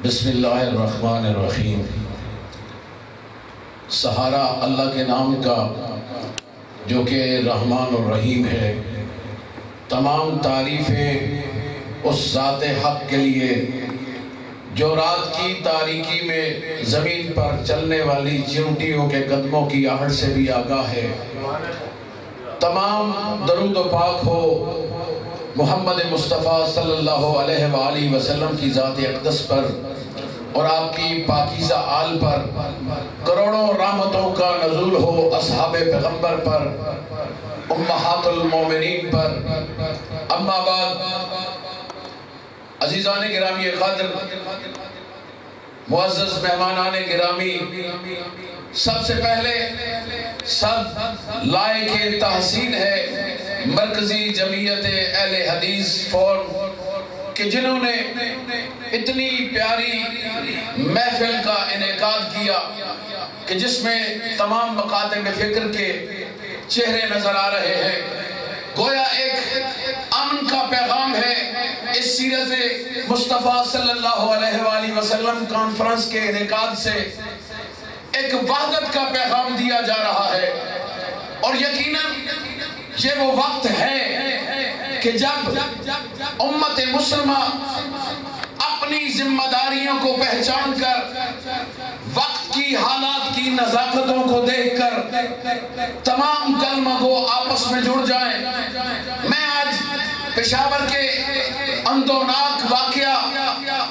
بسم اللہ الرحمن الرحیم۔ سہارا اللہ کے نام کا جو کہ رحمان الرحیم ہے۔ تمام تعریفیں اس ذات حق کے لیے جو رات کی تاریکی میں زمین پر چلنے والی چیونٹیوں کے قدموں کی آہٹ سے بھی آگاہ ہے۔ تمام درود و پاک ہو محمد مصطفیٰ صلی اللہ علیہ وآلہ وسلم کی ذات اقدس پر اور آپ کی پاکیزہ آل پر، کروڑوں رحمتوں کا نزول ہو اصحاب پیغمبر پر، امہات المومنین پر۔ اما بعد، عزیزان گرامی قدر، معزز مہمانان گرامی، سب سے پہلے سب لائق تحسین ہے مرکزی جمعیت اہل حدیث فورم کہ جنہوں نے اتنی پیاری محفل کا انعقاد کیا کہ جس میں تمام مکاتب فکر کے چہرے نظر آ رہے ہیں۔ گویا ایک امن کا پیغام ہے اس سیرت مصطفیٰ صلی اللہ علیہ وآلہ وسلم کانفرنس کے انعقاد سے، ایک وحدت کا پیغام دیا جا رہا ہے۔ اور یقیناً یہ وہ وقت ہے کہ جب امت مسلمہ اپنی ذمہ داریوں کو پہچان کر، وقت کی حالات کی نزاکتوں کو دیکھ کر تمام کلمہ گو آپس میں جڑ جائیں۔ میں آج پشاور کے اندوناک واقعہ،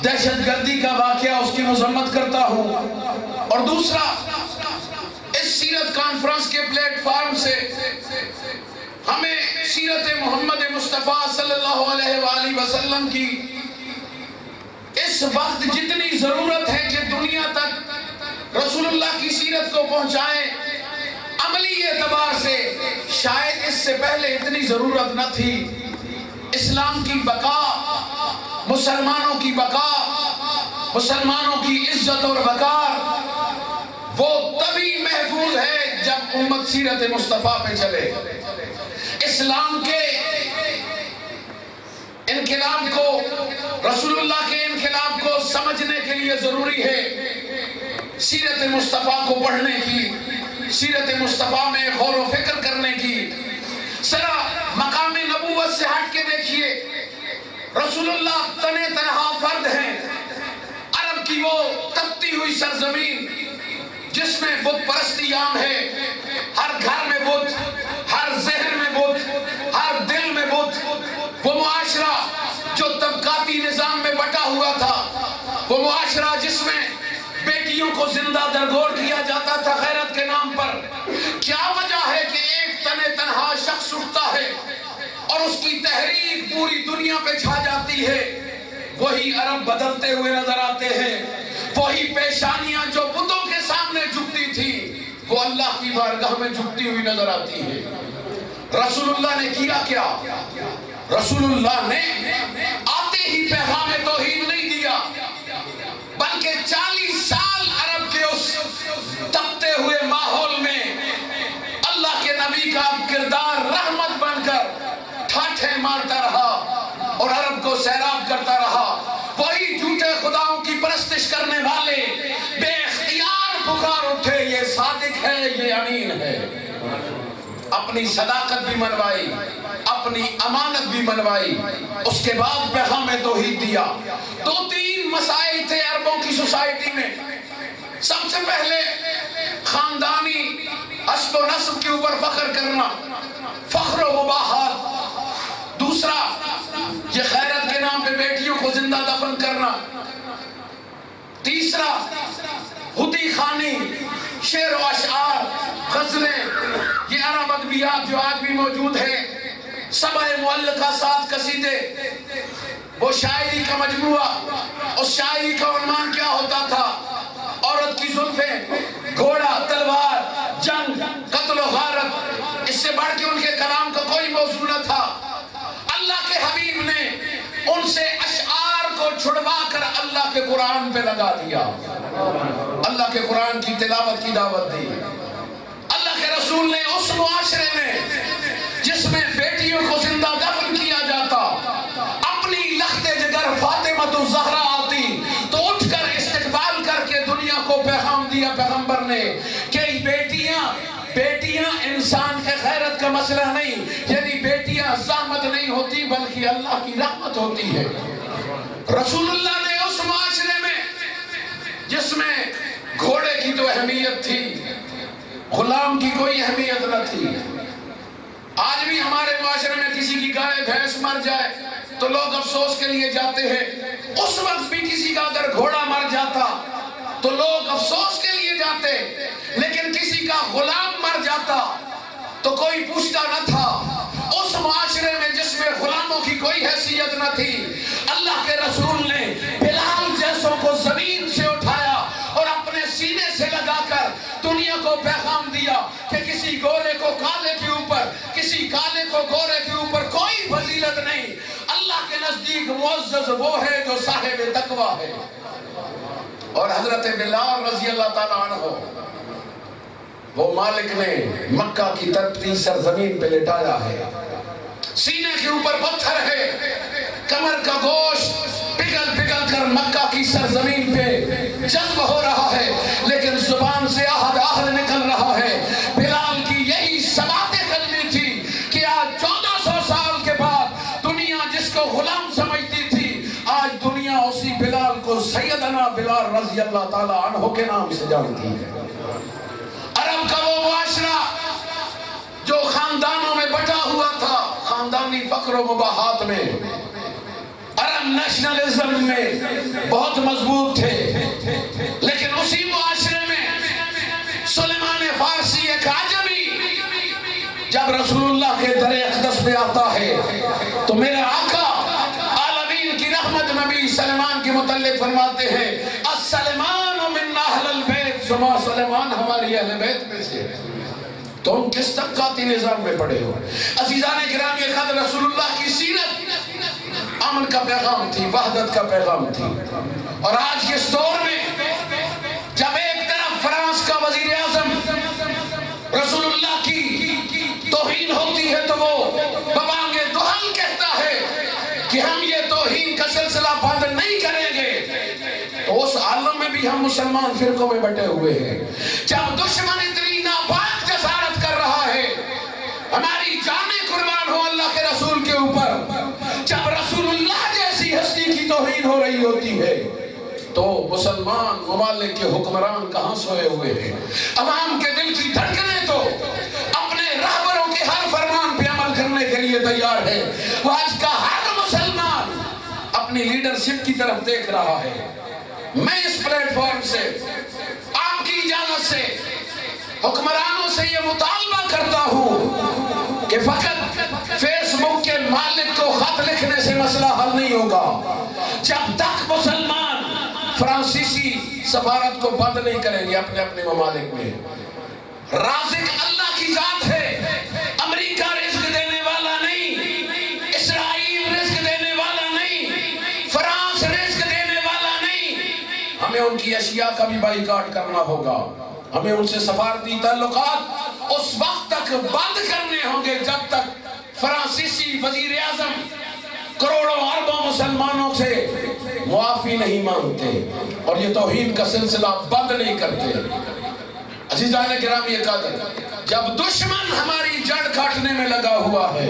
دہشت گردی کا واقعہ، اس کی مذمت کرتا ہوں، اور دوسرا اس سیرت کانفرنس کے پلیٹ فارم سے ہمیں سیرت محمد مصطفیٰ صلی اللہ علیہ وآلہ وسلم کی اس وقت جتنی ضرورت ہے کہ دنیا تک رسول اللہ کی سیرت کو پہنچائیں، عملی اعتبار سے شاید اس سے پہلے اتنی ضرورت نہ تھی۔ اسلام کی بقا، مسلمانوں کی بقا، مسلمانوں کی عزت اور وقار وہ تبھی محفوظ ہے جب امت سیرت مصطفیٰ پہ چلے۔ اسلام کے انقلاب کو، رسول اللہ کے انقلاب کو سمجھنے کے لیے ضروری ہے سیرت مصطفیٰ کو پڑھنے کی، سیرت مصطفیٰ میں غور و فکر کرنے کی۔ ذرا مقام نبوت سے ہٹ کے دیکھیے، رسول اللہ تنے تنہا فرد ہیں، عرب کی وہ تپتی ہوئی سرزمین جس میں بت پرستی عام ہے، ہر گھر میں بت، ہر ذہن میں بت، ہر دل میں بت۔ وہ معاشرہ جو طبقاتی نظام میں بٹا ہوا تھا، وہ معاشرہ جس میں بیٹیوں کو زندہ درگور کیا جاتا تھا غیرت کے نام پر۔ کیا وجہ ہے کہ ایک تنے تنہا شخص اٹھتا ہے اور اس کی تحریک پوری دنیا پہ چھا جاتی ہے؟ وہی عرب بدلتے ہوئے نظر آتے ہیں، وہی پیشانیاں جو بتوں کے سامنے جھکتی تھی وہ اللہ کی بارگاہ میں جھکتی ہوئی نظر آتی ہے۔ رسول اللہ نے کیا کیا؟ رسول اللہ نے آتے ہی پیغام توحید نہیں دیا، بلکہ 40 سال عرب کے اس تپتے ہوئے ماحول میں اللہ کے نبی کا کردار رحمت بن کر ٹھاٹھے مارتا رہا اور عرب کو سیراب کرتا رہا۔ وہی جھوٹے خداؤں کی پرستش کرنے والے بے اختیار پکار اٹھے، یہ صادق ہے، یہ امین ہے۔ اپنی صداقت بھی منوائی، اپنی امانت بھی منوائی، اس کے بعد پیغام توحید دیا۔ 2-3 مسائل تھے عربوں کی سوسائٹی میں۔ سب سے پہلے خاندانی حسب و نسب کے اوپر فخر کرنا، فخر و مباحات۔ دوسرا یہ غیرت کے نام پہ بیٹیوں کو زندہ دفن کرنا۔ تیسرا ہتی خانی، شعر و اشعار، غزلیں، یہ عرب ادبیات جو آج بھی موجود ہیں، سبع معلقہ 7 قصیدے، وہ شاعری کا مجموعہ۔ اس شاعری کا عنوان کیا ہوتا تھا؟ عورت کی زلفیں، گھوڑا، تلوار، جنگ، قتل و غارت۔ اس سے بڑھ کے ان کے کلام کا کوئی موضوع نہ تھا۔ اللہ کے حبیب نے ان سے اشعار کو چھڑوا کر اللہ کے قرآن پہ لگا دیا، اللہ کے قرآن کی تلاوت کی دعوت دی۔ اللہ کے رسول نے اس معاشرے میں جس میں بیٹیوں کو زندہ دفن کیا جاتا، اپنی لخت جگر فاطمہ الزہرا آتی تو اٹھ کر نے کہ بیٹیاں انسان کے غیرت کا مسئلہ نہیں، یعنی بیٹیاں زحمت نہیں ہوتی بلکہ اللہ کی رحمت ہوتی ہے۔ رسول اللہ نے اس معاشرے میں جس میں گھوڑے کی تو اہمیت تھی، غلام کی کوئی اہمیت نہ تھی۔ آج بھی ہمارے معاشرے میں کسی کی گائے بھینس مر جائے تو لوگ افسوس کے لیے جاتے ہیں، اس وقت بھی کسی کا اگر گھوڑا مر جاتا تو لوگ افسوس کے لیے جاتے، لیکن کسی کا غلام مر جاتا تو کوئی پوچھتا نہ تھا۔ اس معاشرے میں جس میں غلاموں کی کوئی حیثیت نہ تھی، اللہ کے رسول نے بلال جیسوں کو زمین سے اٹھایا اور اپنے سینے سے لگا کر دنیا کو پیغام دیا کہ کسی گورے کو کالے کے اوپر، کسی کالے کو گورے کے اوپر کوئی فضیلت نہیں، اللہ کے نزدیک معزز وہ ہے جو صاحب تقویٰ ہے۔ اور حضرت بلال رضی اللہ تعالیٰ عنہ، وہ مالک نے مکہ کی ترپتی سرزمین پہ لٹایا ہے، سینے کے اوپر پتھر ہے، کمر کا گوشت پگھل پگھل کر مکہ کی سرزمین پہ جذب ہو رہا ہے، لیکن زبان سے آہد آہد نکل رہا ہے۔ بلال کی یہی ثبات قدمی تھی کہ آج 1400 سال کے بعد دنیا جس کو غلام سمجھتی تھی، آج دنیا اسی بلال کو سیدنا بلال رضی اللہ تعالیٰ عنہ کے نام سے جانتی ہے۔ عرب کا وہ معاشرہ جو خاندانوں میں بٹا ہوا تھا، خاندانی فقر و مباحات میں، عرب نیشنلزم میں بہت مضبوط تھے، لیکن اسی معاشرے میں سلیمان فارسی ایک عجمی جب رسول اللہ کے در اقدس پہ آتا ہے تو میرے آقا عالمین کی رحمت نبی سلیمان کے متعلق فرماتے ہیں، السلیمان من اہل البیت، شما سلیمان ہماری اہل بیت میں سے۔ تم کس طبقاتی نظام میں پڑے ہو؟ عزیزان گرامی، خود رسول اللہ کی سیرت امن کا پیغام تھی، وحدت کا پیغام تھی۔ اور آج کے اس دور میں جب ایک طرف فرانس کا وزیر اعظم رسول اللہ کی توہین ہوتی ہے تو وہ ببانگ دہل کہتا ہے کہ ہم یہ توہین کا سلسلہ بند نہیں کریں گے، تو اس عالم میں بھی ہم مسلمان فرقوں میں بٹے ہوئے ہیں۔ جب دشمن اتنی ناپاک جسارت کر رہا ہے، ہماری جانیں قربان ہو اللہ کے رسول کے اوپر، جب رسول اللہ جیسی ہستی کی توہین ہو رہی ہوتی ہے تو مسلمان ممالک کے حکمران کہاں سوئے ہوئے ہیں؟ عوام کے دل کی دھڑکنیں تو اپنے رہبروں کے ہر فرمان پہ عمل کرنے کے لیے تیار ہے۔ آج کا ہر مسلمان اپنی لیڈرشپ کی طرف دیکھ رہا ہے۔ میں اس پلیٹ فارم سے آپ کی اجازت سے حکمرانوں سے یہ مطالبہ کرتا ہوں کہ فقط فیس بک کے مالک کو خط لکھنے سے مسئلہ حل نہیں ہوگا۔ جب تک مسلمان فرانسیسی سفارت کو بند نہیں کریں گے اپنے اپنے ممالک میں، رازق اللہ کی ذات ہے، امریکہ رزق دینے والا نہیں، اسرائیل رزق دینے والا نہیں، فرانس رزق دینے والا نہیں۔ ہمیں ان کی اشیاء کا بھی بائیکاٹ کرنا ہوگا، ہمیں ان سے سفارتی تعلقات اس وقت تک بند کرنے ہوں گے جب تک فرانسیسی وزیر اعظم کروڑوں اربوں مسلمانوں سے معافی نہیں مانگتے اور یہ توہین کا سلسلہ بند نہیں کرتے۔ عزیزان گرامی قدر، جب دشمن ہماری جڑ کاٹنے میں لگا ہوا ہے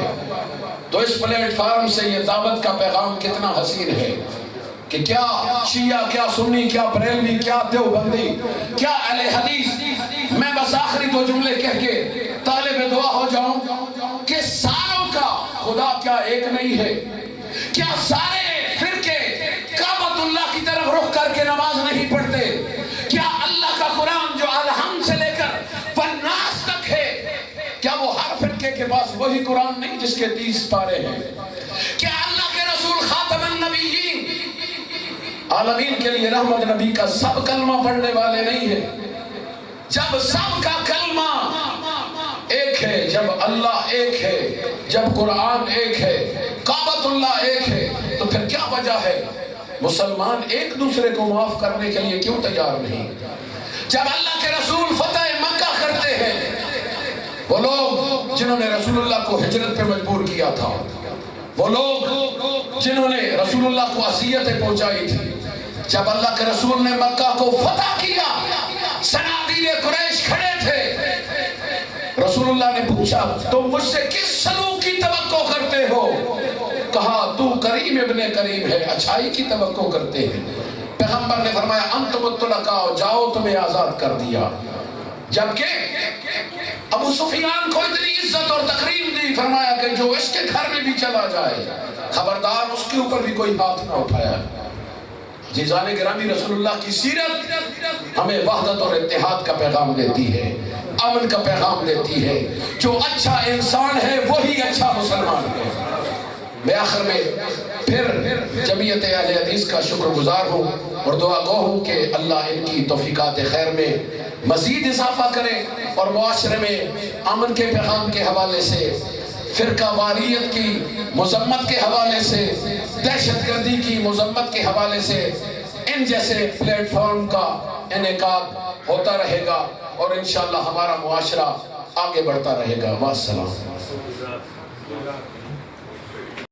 تو اس پلیٹ فارم سے یہ دعوت کا پیغام کتنا حسین ہے کہ کیا شیعہ، کیا سنی، کیا بریلوی، کیا دیوبندی، کیا اہل حدیث، میں بس آخری دو جملے کہہ کے طالب دعا ہو جاؤں کہ ساروں کا خدا کیا ایک نہیں ہے؟ کیا سارے فرقے کعبۃ اللہ کی طرف رخ کر کے نماز نہیں پڑھتے؟ کیا اللہ کا قرآن جو الحمد سے لے کر والناس تک ہے، کیا وہ ہر فرقے کے پاس وہی قرآن نہیں جس کے 30 پارے ہیں؟ کیا اللہ کے رسول خاتم النبیین عالمین کے لیے رحمت نبی کا سب کلمہ پڑھنے والے نہیں ہیں؟ جب سب کا کلمہ ایک ہے، جب اللہ ایک ہے، جب قرآن ایک ہے، کعبۃ اللہ ایک ہے، تو پھر کیا وجہ ہے مسلمان ایک دوسرے کو معاف کرنے کے لیے کیوں تیار نہیں؟ جب اللہ کے رسول فتح مکہ کرتے ہیں، وہ لوگ جنہوں نے رسول اللہ کو ہجرت پہ مجبور کیا تھا، وہ لوگ جنہوں نے رسول اللہ کو اذیتیں پہنچائی تھی، جب اللہ کے رسول نے مکہ کو فتح کیا، صنادید قریش پوچھا تم مجھ سے کس سلوک کی توقع کرتے ہو؟ کہا تو کریم ابن کریم ہے، اچھائی کی توقع کرتے ہیں۔ پیغمبر نے فرمایا انتم الطلقاء، جاؤ تمہیں آزاد کر دیا۔ جبکہ ابو سفیان کو اتنی عزت اور تکریم دی، فرمایا کہ جو اس کے گھر میں بھی چلا جائے خبردار اس کے اوپر بھی کوئی ہاتھ نہ اٹھایا۔ عزیزان گرامی، رسول اللہ کی سیرت ہمیں وحدت اور اتحاد کا پیغام دیتی ہے، امن کا پیغام دیتی ہے۔ جو اچھا انسان ہے وہی اچھا مسلمان ہے۔ میں آخر میں پھر جمعیت اہل حدیث کا شکر گزار ہوں اور دعا گو ہوں کہ اللہ ان کی توفیقات خیر میں مزید اضافہ کرے اور معاشرے میں امن کے پیغام کے حوالے سے، فرقہ واریت کی مذمت کے حوالے سے، دہشت گردی کی مذمت کے حوالے سے ان جیسے پلیٹ فارم کا انعقاد ہوتا رہے گا اور انشاءاللہ ہمارا معاشرہ آگے بڑھتا رہے گا۔ والسلام۔